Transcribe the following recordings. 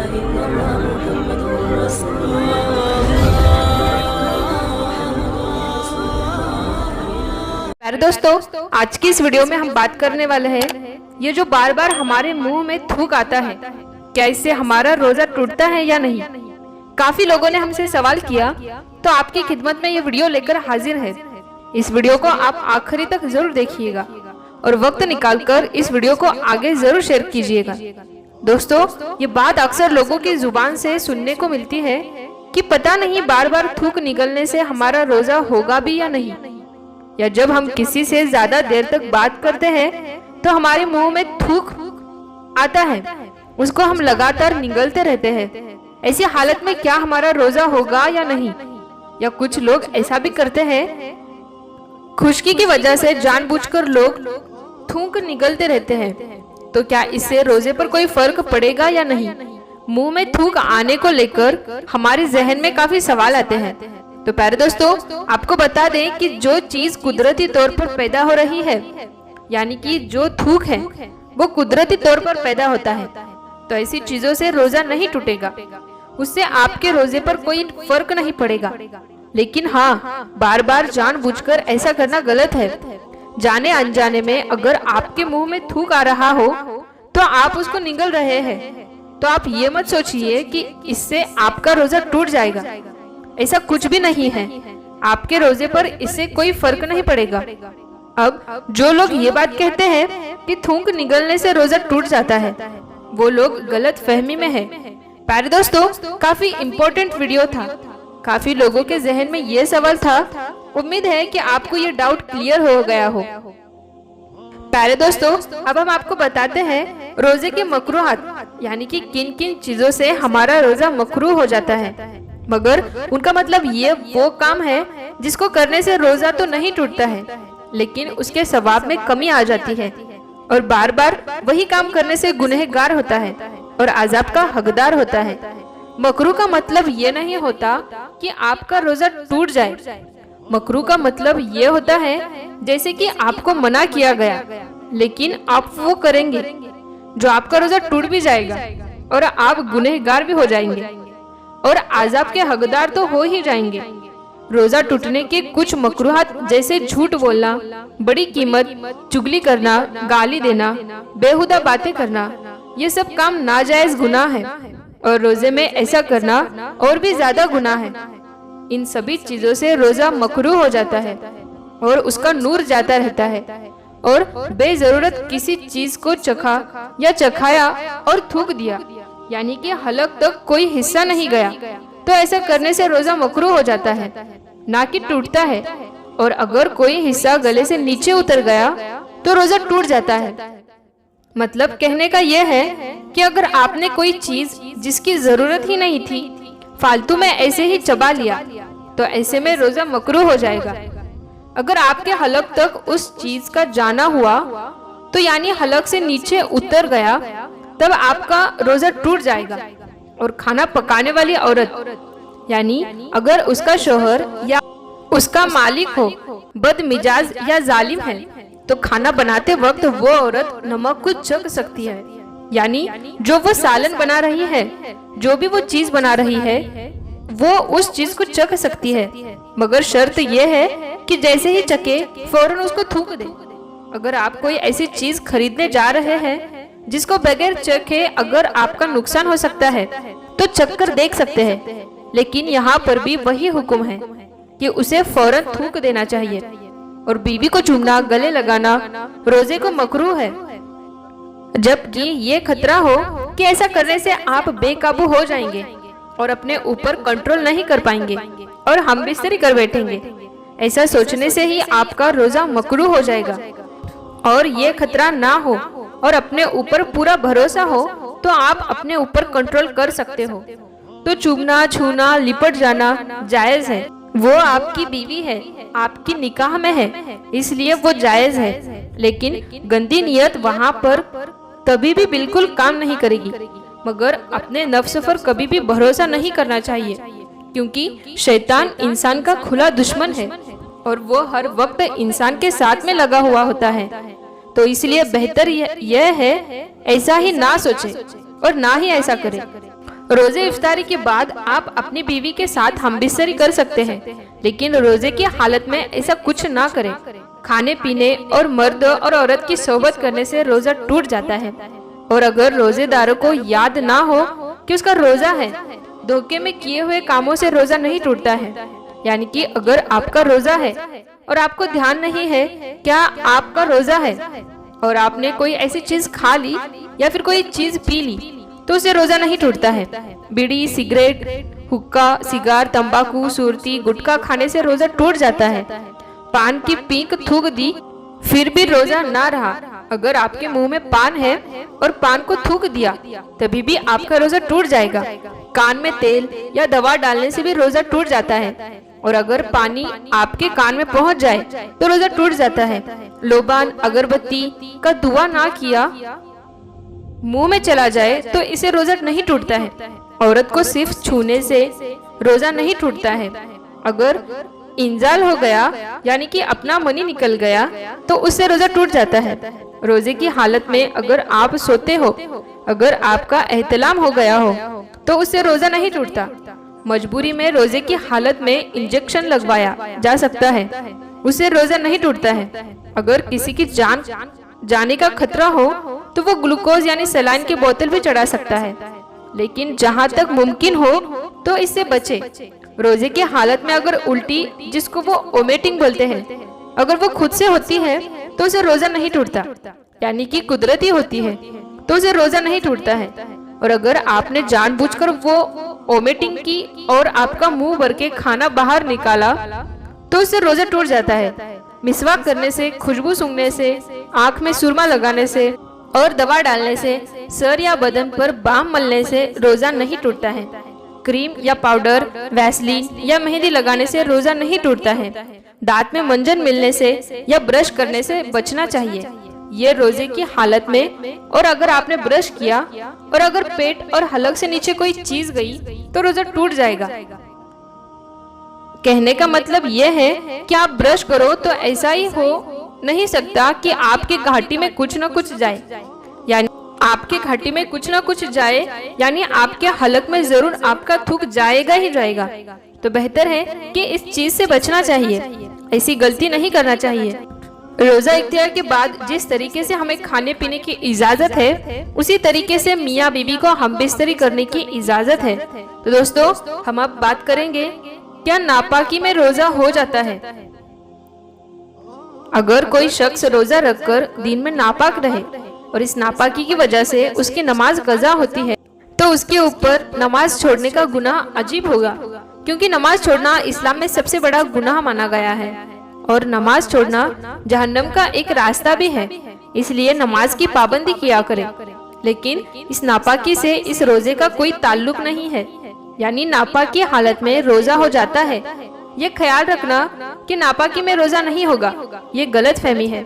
प्यारे दोस्तों, आज की इस वीडियो में हम बात करने वाले हैं ये जो बार बार हमारे मुंह में थूक आता है, क्या इससे हमारा रोजा टूटता है या नहीं। काफी लोगों ने हमसे सवाल किया, तो आपकी खिदमत में ये वीडियो लेकर हाजिर है। इस वीडियो को आप आखिरी तक जरूर देखिएगा और वक्त निकालकर इस वीडियो को आगे जरूर शेयर कीजिएगा। दोस्तों, ये बात अक्सर लोगों की जुबान से सुनने को मिलती है कि पता नहीं बार बार थूक निकलने से हमारा रोजा होगा भी या नहीं, या जब हम किसी से ज्यादा देर तक बात करते हैं तो हमारे मुंह में थूक आता है, उसको हम लगातार निगलते रहते हैं। ऐसी हालत में क्या हमारा रोजा होगा या नहीं। या कुछ लोग ऐसा भी करते हैं, खुश्की की वजह से जानबूझकर लोग थूक निगलते रहते हैं, तो क्या इससे रोजे पर कोई फर्क पड़ेगा या नहीं। मुंह में थूक आने को लेकर हमारे जहन में काफी सवाल आते हैं। तो प्यारे दोस्तों, आपको बता दें कि जो चीज कुदरती तौर पर पैदा हो रही है, यानी कि जो थूक है वो कुदरती तौर पर पैदा होता है, तो ऐसी चीजों से रोजा नहीं टूटेगा, उससे आपके रोजे पर कोई फर्क नहीं पड़ेगा। लेकिन हाँ, बार बार जानबूझकर ऐसा करना गलत है। जाने अनजाने में अगर आपके मुंह में थूक आ रहा हो तो आप उसको निगल रहे हैं, तो आप ये मत सोचिए कि इससे आपका रोजा टूट जाएगा। ऐसा कुछ भी नहीं है, आपके रोजे पर इससे कोई फर्क नहीं पड़ेगा। अब जो लोग ये बात कहते हैं कि थूक निगलने से रोजा टूट जाता है, वो लोग गलत फहमी में है। प्यारे दोस्तों, काफी इम्पोर्टेंट वीडियो था, काफी लोगों के जहन में ये सवाल था। उम्मीद है कि आपको ये डाउट क्लियर हो गया हो। प्यारे दोस्तों, अब हम आपको बताते हैं रोजे के मकरूहात, यानी कि किन किन चीजों से हमारा रोजा मकरूह हो जाता है, मगर उनका मतलब ये वो काम है जिसको करने से रोजा तो नहीं टूटता है, लेकिन उसके सवाब में कमी आ जाती है, और बार बार वही काम करने से गुनहगार होता है और अज़ाब का हकदार होता है। मकरूह का मतलब ये नहीं होता कि आपका रोजा टूट जाए। मकरूह का मतलब ये होता है जैसे कि आपको मना किया गया, लेकिन आप वो करेंगे जो आपका रोजा टूट भी जाएगा और आप गुनहगार भी हो जाएंगे और अज़ाब के हकदार तो हो ही जाएंगे। रोजा टूटने के कुछ मकरूहात जैसे झूठ बोलना, बड़ी कीमत, चुगली करना, गाली देना, बेहुदा बातें करना, ये सब काम नाजायज गुनाह है और रोजे में ऐसा करना और भी ज्यादा गुनाह है। इन सभी चीजों से रोजा मकरूह हो जाता है और उसका नूर जाता रहता है, और बेजरूरत किसी चीज को चखा या चखाया और थूक दिया, यानी कि हलक तक कोई हिस्सा नहीं गया, तो ऐसा करने से रोजा मकरूह हो जाता है, ना कि टूटता है। और अगर कोई हिस्सा गले से नीचे उतर गया तो रोजा टूट जाता है। मतलब कहने का यह है कि अगर आपने कोई चीज जिसकी जरूरत ही नहीं थी फालतू में ऐसे ही चबा लिया, तो ऐसे में रोजा मकरूह हो जाएगा। अगर आपके हलक तक उस चीज का जाना हुआ, तो यानी हलक से नीचे उतर गया, तब आपका रोजा टूट जाएगा। और खाना पकाने वाली औरत, यानी अगर उसका शौहर या उसका मालिक हो बदमिजाज या जालिम है, तो खाना बनाते वक्त वो औरत नमक को चख सकती है, यानी जो वो सालन बना रही है, जो भी वो चीज बना रही है, वो उस चीज को चख सकती है, मगर शर्त ये है कि जैसे ही चखे फौरन उसको थूक दे। अगर आप कोई ऐसी चीज खरीदने जा रहे हैं जिसको बगैर चखे अगर आपका नुकसान हो सकता है, तो चख कर देख सकते हैं, लेकिन यहाँ पर भी वही हुक्म है कि उसे फौरन थूक देना चाहिए। और बीवी को चूमना, गले लगाना रोजे को मकरूह है, जबकि ये खतरा हो कि ऐसा करने से आप बेकाबू हो जाएंगे और अपने ऊपर कंट्रोल नहीं कर पाएंगे और हम बिस्तरी कर बैठेंगे। ऐसा सोचने से ही आपका रोजा मकरूह हो जाएगा। और ये खतरा ना हो और अपने ऊपर पूरा भरोसा हो, तो आप अपने ऊपर कंट्रोल कर सकते हो, तो चूमना, छूना, लिपट जाना जायज है। वो आपकी बीवी है, आपकी निकाह में है, इसलिए वो जायज है। लेकिन गंदी नियत वहाँ पर तभी भी बिल्कुल काम नहीं करेगी। मगर अपने नफ्स पर कभी भी भरोसा नहीं करना चाहिए, क्योंकि शैतान इंसान का खुला दुश्मन है और वो हर वक्त इंसान के साथ में लगा हुआ होता है। तो इसलिए बेहतर यह है ऐसा ही ना सोचे और ना ही ऐसा करे। रोजे इफ्तारी के बाद आप अपनी बीवी के साथ हमबिस्तरी कर सकते हैं, लेकिन रोजे की हालत में ऐसा कुछ ना करें। खाने पीने और मर्द और औरत की सोबत करने से रोजा टूट जाता है। और अगर रोजेदारों को याद ना हो कि उसका रोजा है, धोखे में किए हुए कामों से रोजा नहीं टूटता है। यानी कि अगर आपका रोजा है और आपको ध्यान नहीं है क्या आपका रोजा है, और आपने कोई ऐसी चीज खा ली या फिर कोई चीज पी ली, तो उससे रोजा नहीं टूटता है। बीड़ी, सिगरेट, हुक्का, सिगार, तंबाकू, सुरती, गुटखा खाने से रोजा टूट जाता है। पान की पीक थूक दी फिर भी रोजा ना रहा, अगर आपके मुंह में पान है और पान को थूक दिया तभी भी आपका रोजा टूट जाएगा। कान में तेल या दवा डालने से भी रोजा टूट जाता है, और अगर पानी आपके कान में पहुंच जाए तो रोजा टूट जाता है। लोबान, अगरबत्ती का धुआं ना किया मुंह में चला जाए तो इसे रोजा नहीं टूटता है। औरत को सिर्फ छूने से रोजा नहीं टूटता है। अगर इंजाल हो गया यानी कि अपना मनी निकल गया तो उससे रोजा टूट जाता है। रोजे की हालत में अगर आप सोते हो, अगर आपका एहतलाम हो गया हो तो उससे रोजा नहीं टूटता। मजबूरी में रोजे की हालत में इंजेक्शन लगवाया जा सकता है, उससे रोजा नहीं टूटता है। अगर किसी की जान जाने का खतरा हो तो वो ग्लूकोज यानी सलाइन की बोतल भी चढ़ा सकता है, लेकिन जहाँ तक मुमकिन हो तो इससे बचे। रोजे की हालत में अगर उल्टी, जिसको वो वोमिटिंग बोलते हैं, अगर वो खुद से होती है तो उसे रोजा नहीं टूटता, यानी कि कुदरती होती है तो उसे रोजा नहीं टूटता है। और अगर आपने जानबूझकर वो वोमिटिंग की और आपका मुंह भर के खाना बाहर निकाला तो उससे रोजा टूट जाता है। मिसवाक करने से, खुशबू सूंघने से, आंख में सुरमा लगाने से और दवा डालने से, सर या बदन पर बाम मलने से रोजा नहीं टूटता है। क्रीम या पाउडर, वैसलीन या मेहंदी लगाने से रोजा नहीं टूटता है। दांत में मंजन मिलने से या ब्रश करने से बचना चाहिए, ये रोजे की हालत में। और अगर आपने ब्रश किया और अगर पेट और हलक से नीचे कोई चीज गई तो रोजा टूट जाएगा। कहने का मतलब यह है कि आप ब्रश करो तो ऐसा ही हो नहीं सकता कि आपके घाटी में कुछ न कुछ जाए, यानी आपके घाटी में कुछ न कुछ जाए, यानी आपके हलक में जरूर आपका थूक जाएगा ही जाएगा। तो बेहतर है कि इस चीज से बचना चाहिए, ऐसी गलती नहीं करना चाहिए। रोजा इख्तियार के बाद जिस तरीके से हमें खाने पीने की इजाजत है, उसी तरीके से मियाँ बीवी को हमबिस्तरी करने की इजाजत है। तो दोस्तों, हम अब बात करेंगे क्या नापाकी में रोजा हो जाता है। अगर कोई शख्स रोजा रखकर दिन में नापाक रहे और इस नापाकी की वजह से उसकी नमाज कज़ा होती है तो उसके ऊपर नमाज छोड़ने का गुनाह अजीब होगा, क्योंकि नमाज छोड़ना इस्लाम में सबसे बड़ा गुनाह माना गया है और नमाज छोड़ना जहन्नम का एक रास्ता भी है। इसलिए नमाज की पाबंदी किया करें। लेकिन इस नापाकी से इस रोजे का कोई ताल्लुक नहीं है, यानी नापाकी हालत में रोजा हो जाता है। ये ख्याल रखना कि नापाकी में रोजा नहीं होगा, ये गलत फहमी है।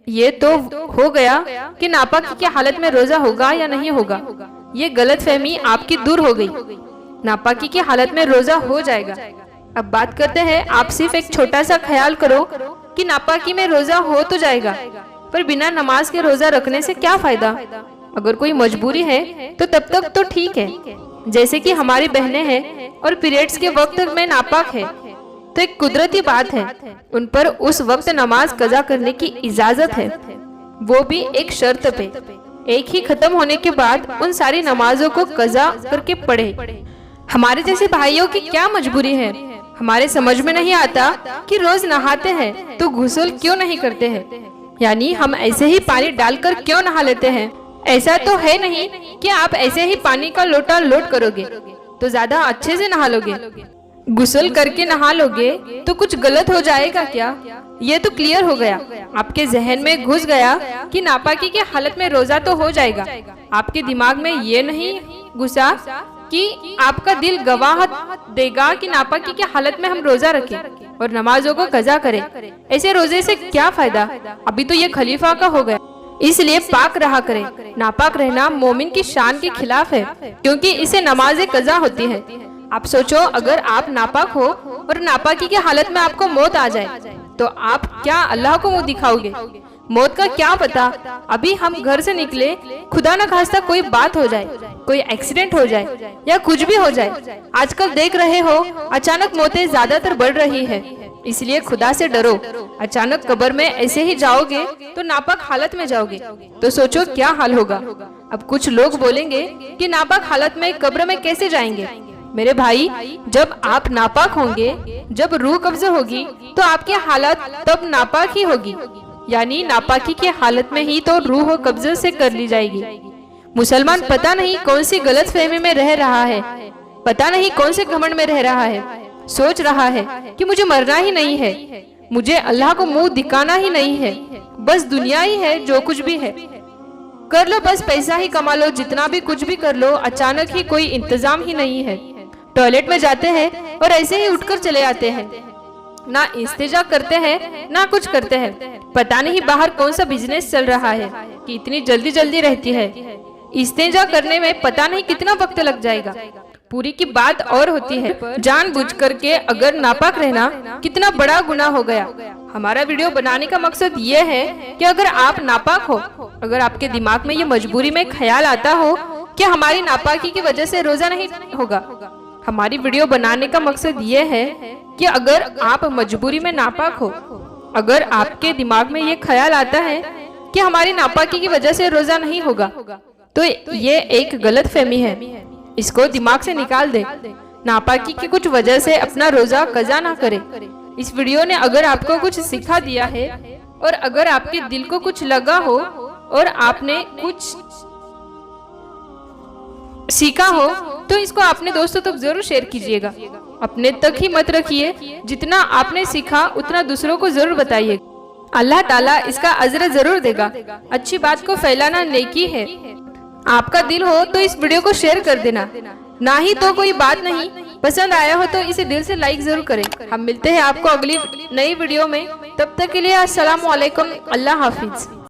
ये तो हो गया कि नापाकी की हालत में रोजा होगा या नहीं होगा, ये गलत फहमी आपकी दूर हो गई। नापाकी की हालत में रोजा हो जाएगा। अब बात करते हैं, आप सिर्फ एक छोटा सा ख्याल करो कि नापाकी में रोजा हो तो जाएगा, पर बिना नमाज के रोजा रखने से क्या फायदा। अगर कोई मजबूरी है तो तब तक तो ठीक है, जैसे कि हमारी बहनें हैं और पीरियड्स के वक्त में नापाक है तो एक कुदरती बात है, उन पर उस वक्त नमाज कज़ा करने की इजाजत है, वो भी एक शर्त पे। एक ही खत्म होने के बाद उन सारी नमाजों को कज़ा करके पढ़े। हमारे जैसे भाइयों की क्या मजबूरी है, हमारे समझ में नहीं आता कि रोज नहाते हैं तो गुस्ल क्यों नहीं करते हैं, यानी हम ऐसे ही पानी डालकर क्यों नहा लेते हैं। ऐसा तो है नहीं कि आप ऐसे ही पानी का लोटा लोट करोगे तो ज्यादा अच्छे से नहा लोगे। गुस्ल करके नहा लोगे तो कुछ गलत हो जाएगा क्या, ये तो क्लियर हो गया। आपके जहन में घुस गया कि नापाकी की हालत में रोजा तो हो जाएगा। आपके दिमाग में ये नहीं घुसा कि आपका दिल गवाह देगा कि नापाकी की हालत में हम रोजा रखें और नमाजों को कज़ा करें। ऐसे रोजे से क्या फायदा, अभी तो ये खलीफा का हो गया। इसलिए पाक रहा करें। नापाक रहना मोमिन की शान के खिलाफ है, क्योंकि इसे नमाज कज़ा होती है। आप सोचो, अगर आप नापाक हो और नापाकी की हालत में आपको मौत आ जाए तो आप क्या अल्लाह को मुंह दिखाओगे। मौत का क्या पता, अभी हम घर से निकले, खुदा न खास्ता कोई बात हो जाए, कोई एक्सीडेंट हो जाए या कुछ भी हो जाए। आजकल देख रहे हो अचानक मौतें ज्यादातर बढ़ रही है, इसलिए खुदा से डरो। अचानक कब्र में ऐसे ही जाओगे तो नापाक हालत में जाओगे, तो सोचो क्या हाल होगा। अब कुछ लोग बोलेंगे कि नापाक हालत में कब्र में कैसे जाएंगे। मेरे भाई, जब आप नापाक होंगे, जब रूह कब्ज़ होगी, तो आपकी हालत तब नापाक ही होगी, यानी नापाकी की हालत में ही तो रूह कब्ज़ से कर ली जाएगी। मुसलमान पता नहीं कौन सी गलत फहमी में रह रहा है, पता नहीं कौन से घमंड में रह रहा है, सोच रहा है कि मुझे मरना ही नहीं है, मुझे अल्लाह को मुंह दिखाना ही नहीं है, बस दुनिया ही है, जो कुछ भी है कर लो, बस पैसा ही कमा लो, जितना भी कुछ भी कर लो, अचानक ही कोई इंतजाम ही नहीं है। टॉयलेट में जाते हैं और ऐसे ही उठकर चले आते हैं, ना इस्तेजा करते हैं ना कुछ करते हैं। पता नहीं बाहर कौन सा बिजनेस चल रहा है कि इतनी जल्दी जल्दी रहती है। इस्तेजा करने में पता नहीं कितना वक्त लग जाएगा। पूरी की बात और होती है, जानबूझ करके अगर नापाक रहना कितना बड़ा गुनाह हो गया। हमारा वीडियो बनाने का मकसद ये है कि अगर आप नापाक हो, अगर आपके दिमाग में ये मजबूरी में ख्याल आता हो कि हमारी नापाकी की वजह से रोजा नहीं होगा, हमारी वीडियो बनाने का मकसद ये है कि अगर आप मजबूरी में नापाक हो, अगर आपके दिमाग में ये ख्याल आता है कि हमारी नापाकी की वजह से रोजा नहीं होगा, तो ये एक गलत फहमी है, इसको दिमाग से निकाल दे। नापाकी की कुछ वजह से अपना रोजा कज़ा ना करे। इस वीडियो ने अगर आपको कुछ सिखा दिया है और अगर आपके दिल को कुछ लगा हो और आपने कुछ सीखा हो, तो इसको अपने दोस्तों तक जरूर शेयर कीजिएगा। अपने तक ही मत रखिए, जितना आपने सीखा उतना दूसरों को जरूर बताइए। अल्लाह ताला इसका अजर जरूर देगा। अच्छी बात को फैलाना नेकी है। आपका दिल हो तो इस वीडियो को शेयर कर देना, ना ही तो कोई बात नहीं। पसंद आया हो तो इसे दिल से लाइक जरूर करें। हम मिलते हैं आपको अगली नई वीडियो में, तब तक के लिए अस्सलाम वालेकुम, अल्लाह हाफिज।